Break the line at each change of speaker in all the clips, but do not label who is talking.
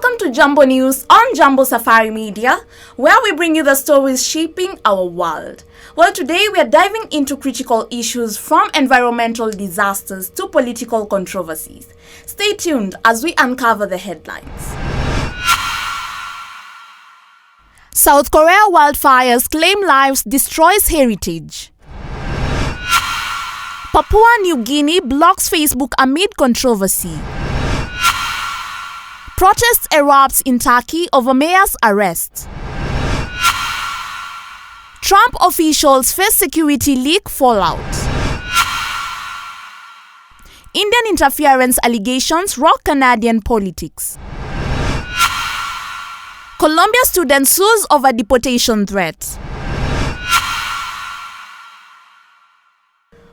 Welcome to Jambo News on Jambo Safari Media, where we bring you the stories shaping our world. Well, today we are diving into critical issues from environmental disasters to political controversies. Stay tuned as we uncover the headlines. South Korea wildfires claim lives, destroys heritage. Papua New Guinea blocks Facebook amid controversy. Protests erupts in Turkey over mayor's arrest. Trump officials face security leak fallout. Indian interference allegations rock Canadian politics. Colombia student sues over deportation threat.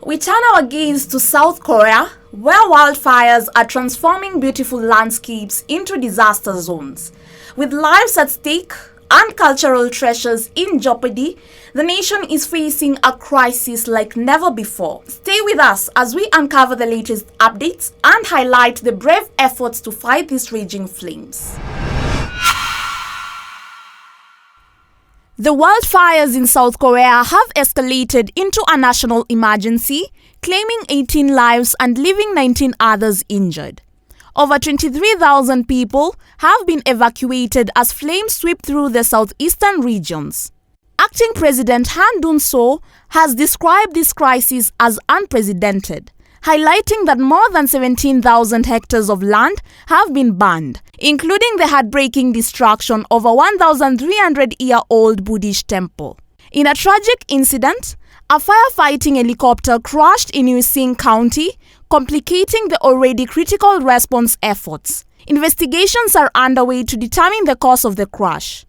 We turn our gaze to South Korea, where wildfires are transforming beautiful landscapes into disaster zones. With lives at stake and cultural treasures in jeopardy, the nation is facing a crisis like never before. Stay with us as we uncover the latest updates and highlight the brave efforts to fight these raging flames. The wildfires in South Korea have escalated into a national emergency, claiming 18 lives and leaving 19 others injured. Over 23,000 people have been evacuated as flames sweep through the southeastern regions. Acting President Han Dun-seo has described this crisis as unprecedented, highlighting that more than 17,000 hectares of land have been burned, including the heartbreaking destruction of a 1,300-year-old Buddhist temple. In a tragic incident, a firefighting helicopter crashed in Uiseong County, complicating the already critical response efforts. Investigations are underway to determine the cause of the crash.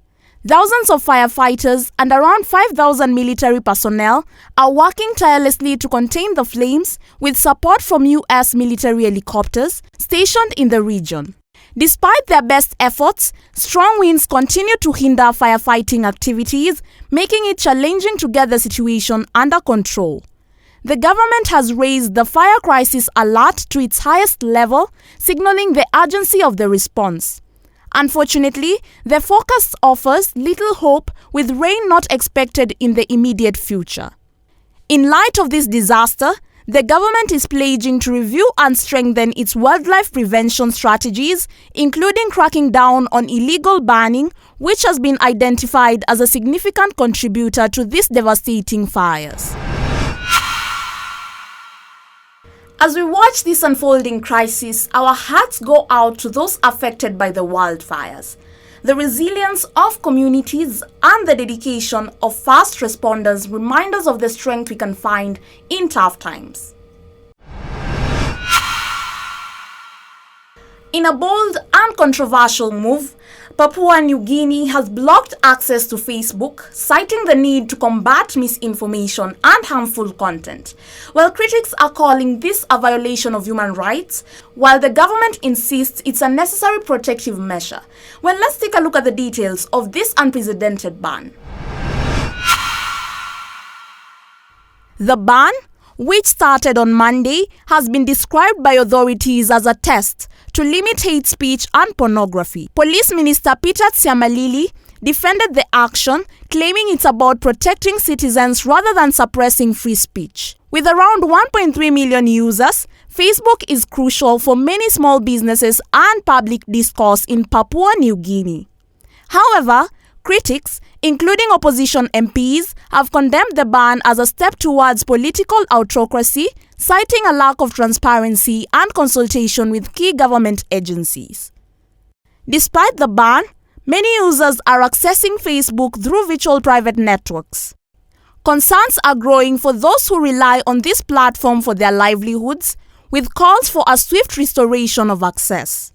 Thousands of firefighters and around 5,000 military personnel are working tirelessly to contain the flames with support from U.S. military helicopters stationed in the region. Despite their best efforts, strong winds continue to hinder firefighting activities, making it challenging to get the situation under control. The government has raised the fire crisis alert to its highest level, signaling the urgency of the response. Unfortunately, the forecast offers little hope, with rain not expected in the immediate future. In light of this disaster, the government is pledging to review and strengthen its wildlife prevention strategies, including cracking down on illegal burning, which has been identified as a significant contributor to these devastating fires. As we watch this unfolding crisis, our hearts go out to those affected by the wildfires. The resilience of communities and the dedication of fast responders remind us of the strength we can find in tough times. In a bold and controversial move, Papua New Guinea has blocked access to Facebook, citing the need to combat misinformation and harmful content. While critics are calling this a violation of human rights, while the government insists it's a necessary protective measure. Well, let's take a look at the details of this unprecedented ban. The ban, which started on Monday, has been described by authorities as a test to limit hate speech and pornography. Police Minister Peter Tsiamalili defended the action, claiming it's about protecting citizens rather than suppressing free speech. With around 1.3 million users, Facebook is crucial for many small businesses and public discourse in Papua New Guinea. However, critics, including opposition MPs, have condemned the ban as a step towards political autocracy, citing a lack of transparency and consultation with key government agencies. Despite the ban, many users are accessing Facebook through virtual private networks. Concerns are growing for those who rely on this platform for their livelihoods, with calls for a swift restoration of access.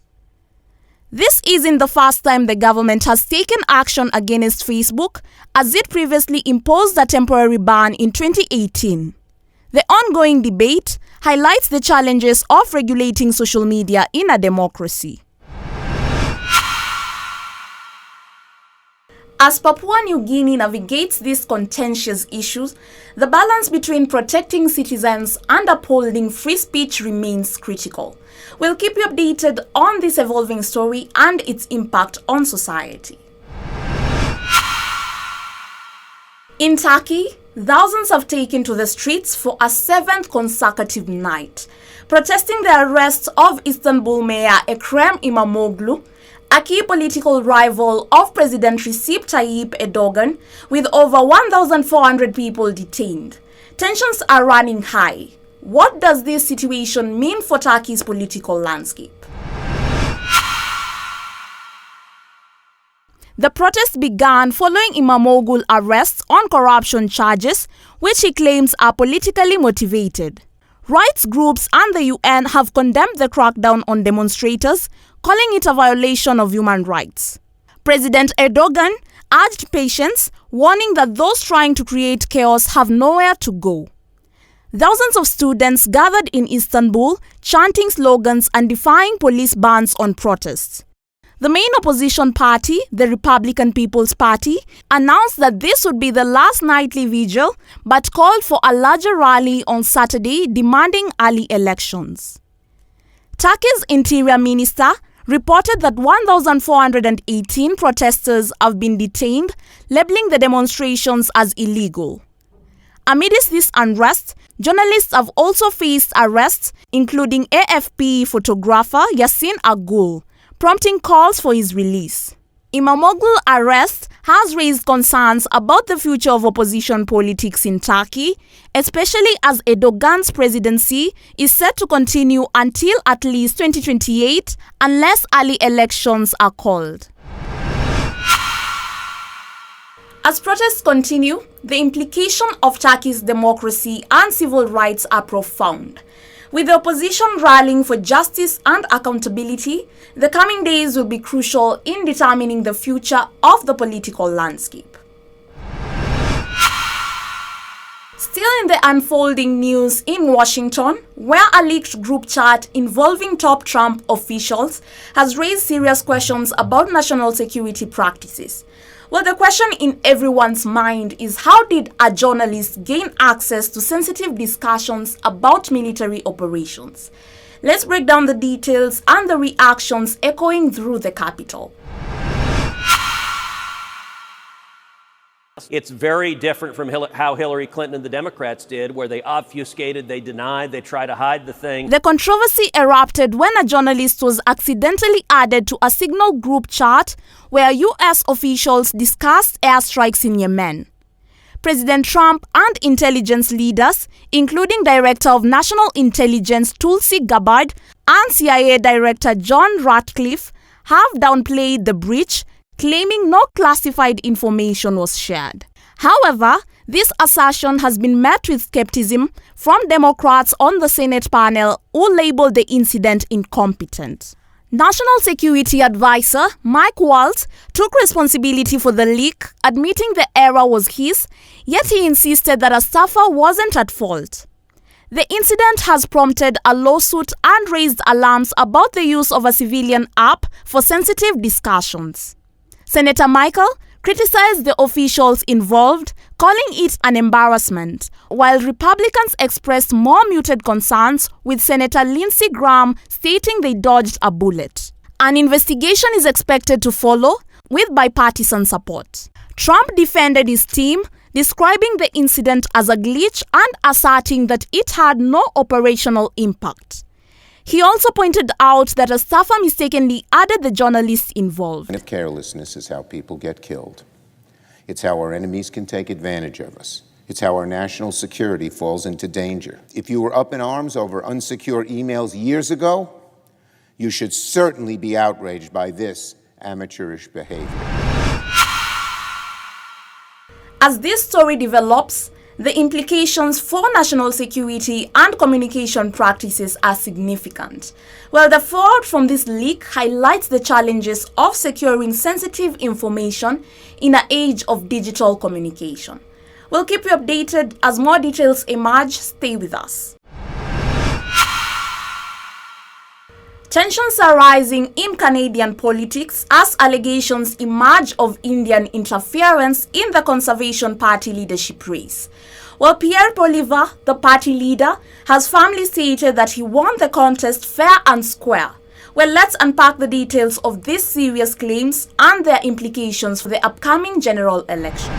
This isn't the first time the government has taken action against Facebook, as it previously imposed a temporary ban in 2018. The ongoing debate highlights the challenges of regulating social media in a democracy. As Papua New Guinea navigates these contentious issues, the balance between protecting citizens and upholding free speech remains critical. We'll keep you updated on this evolving story and its impact on society. In Turkey, thousands have taken to the streets for a 7th consecutive night, protesting the arrest of Istanbul Mayor Ekrem İmamoğlu, a key political rival of President Recep Tayyip Erdogan, with over 1,400 people detained. Tensions are running high. What does this situation mean for Turkey's political landscape? The protest began following İmamoğlu's arrest on corruption charges, which he claims are politically motivated. Rights groups and the UN have condemned the crackdown on demonstrators, calling it a violation of human rights. President Erdogan urged patience, warning that those trying to create chaos have nowhere to go. Thousands of students gathered in Istanbul, chanting slogans and defying police bans on protests. The main opposition party, the Republican People's Party, announced that this would be the last nightly vigil, but called for a larger rally on Saturday demanding early elections. Turkey's Interior Minister reported that 1,418 protesters have been detained, labeling the demonstrations as illegal. Amidst this unrest, journalists have also faced arrests, including AFP photographer Yasin Agul, prompting calls for his release. İmamoğlu's arrest has raised concerns about the future of opposition politics in Turkey, especially as Erdogan's presidency is set to continue until at least 2028 unless early elections are called. As protests continue, the implications of Turkey's democracy and civil rights are profound. With the opposition rallying for justice and accountability, the coming days will be crucial in determining the future of the political landscape. Still in the unfolding news in Washington, where a leaked group chat involving top Trump officials has raised serious questions about national security practices. Well, the question in everyone's mind is, how did a journalist gain access to sensitive discussions about military operations? Let's break down the details and the reactions echoing through the Capitol.
It's very different from how Hillary Clinton and the Democrats did, where they obfuscated, they denied, they tried to hide the thing.
The controversy erupted when a journalist was accidentally added to a Signal group chat where U.S. officials discussed airstrikes in Yemen. President Trump and intelligence leaders, including Director of National Intelligence Tulsi Gabbard and CIA Director John Ratcliffe, have downplayed the breach, claiming no classified information was shared. However, this assertion has been met with skepticism from Democrats on the Senate panel, who labeled the incident incompetent. National Security Advisor Mike Waltz took responsibility for the leak, admitting the error was his, yet he insisted that a staffer wasn't at fault. The incident has prompted a lawsuit and raised alarms about the use of a civilian app for sensitive discussions. Senator Michael criticized the officials involved, calling it an embarrassment, while Republicans expressed more muted concerns, with Senator Lindsey Graham stating they dodged a bullet. An investigation is expected to follow, with bipartisan support. Trump defended his team, describing the incident as a glitch and asserting that it had no operational impact. He also pointed out that a staffer mistakenly added the journalists involved.
If carelessness is how people get killed. It's how our enemies can take advantage of us. It's how our national security falls into danger. If you were up in arms over unsecure emails years ago, you should certainly be outraged by this amateurish behavior.
As this story develops, the implications for national security and communication practices are significant. Well, the fallout from this leak highlights the challenges of securing sensitive information in an age of digital communication. We'll keep you updated as more details emerge. Stay with us. Tensions are rising in Canadian politics as allegations emerge of Indian interference in the Conservation Party leadership race. While Pierre Poilievre, the party leader, has firmly stated that he won the contest fair and square. Well, let's unpack the details of these serious claims and their implications for the upcoming general election.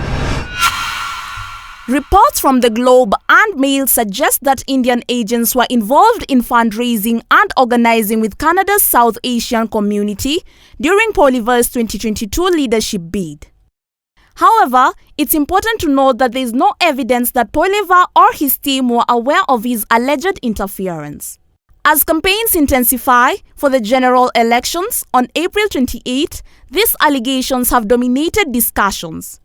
Reports from the Globe and Mail suggest that Indian agents were involved in fundraising and organizing with Canada's South Asian community during Poilievre's 2022 leadership bid. However, it's important to note that there is no evidence that Poilievre or his team were aware of his alleged interference. As campaigns intensify for the general elections on April 28, these allegations have dominated discussions.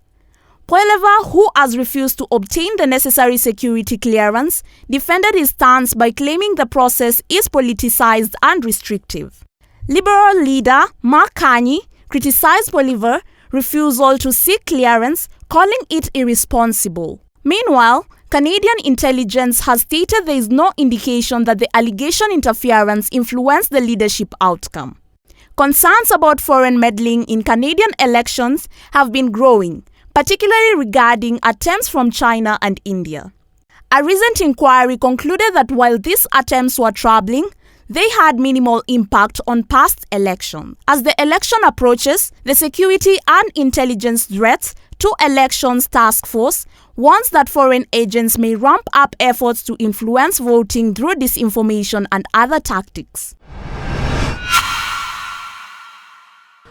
Poilievre, who has refused to obtain the necessary security clearance, defended his stance by claiming the process is politicized and restrictive. Liberal leader Mark Carney criticized Poilievre's refusal to seek clearance, calling it irresponsible. Meanwhile, Canadian intelligence has stated there is no indication that the allegation interference influenced the leadership outcome. Concerns about foreign meddling in Canadian elections have been growing, particularly regarding attempts from China and India. A recent inquiry concluded that while these attempts were troubling, they had minimal impact on past elections. As the election approaches, the Security and Intelligence Threats to Elections Task Force warns that foreign agents may ramp up efforts to influence voting through disinformation and other tactics.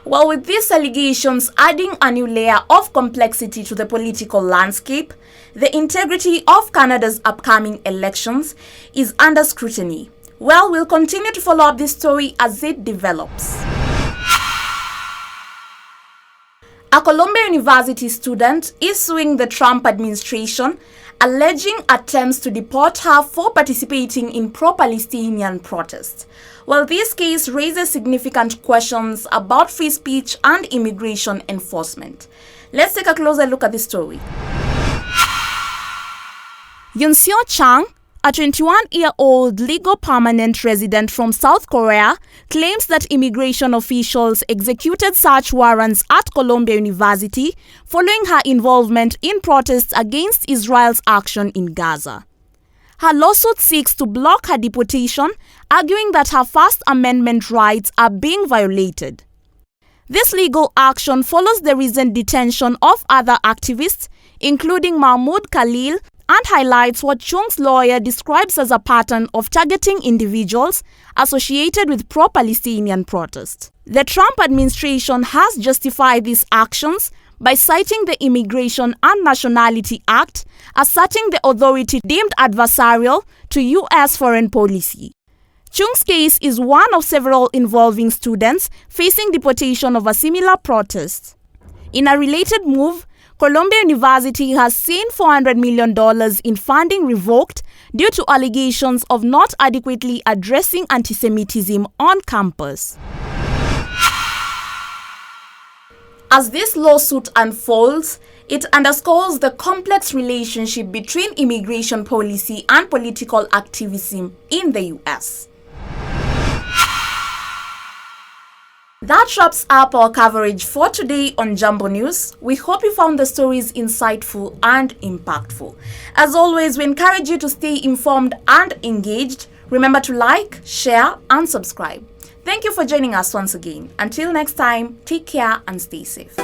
Well, with these allegations adding a new layer of complexity to the political landscape, the integrity of Canada's upcoming elections is under scrutiny. Well, we'll continue to follow up this story as it develops. A Columbia University student is suing the Trump administration, alleging attempts to deport her for participating in pro-Palestinian protests. Well, this case raises significant questions about free speech and immigration enforcement. Let's take a closer look at the story. Yunseo Chang, a 21-year-old legal permanent resident from South Korea, claims that immigration officials executed search warrants at Columbia University following her involvement in protests against Israel's action in Gaza. Her lawsuit seeks to block her deportation, arguing that her First Amendment rights are being violated. This legal action follows the recent detention of other activists, including Mahmoud Khalil, and highlights what Chung's lawyer describes as a pattern of targeting individuals associated with pro-Palestinian protests. The Trump administration has justified these actions by citing the Immigration and Nationality Act, asserting the authority deemed adversarial to U.S. foreign policy. Chung's case is one of several involving students facing deportation over similar protests. In a related move, Columbia University has seen $400 million in funding revoked due to allegations of not adequately addressing anti-Semitism on campus. As this lawsuit unfolds, it underscores the complex relationship between immigration policy and political activism in the U.S. That wraps up our coverage for today on Jambo News. We hope you found the stories insightful and impactful. As always, we encourage you to stay informed and engaged. Remember to like, share, and subscribe. Thank you for joining us once again. Until next time, take care and stay safe.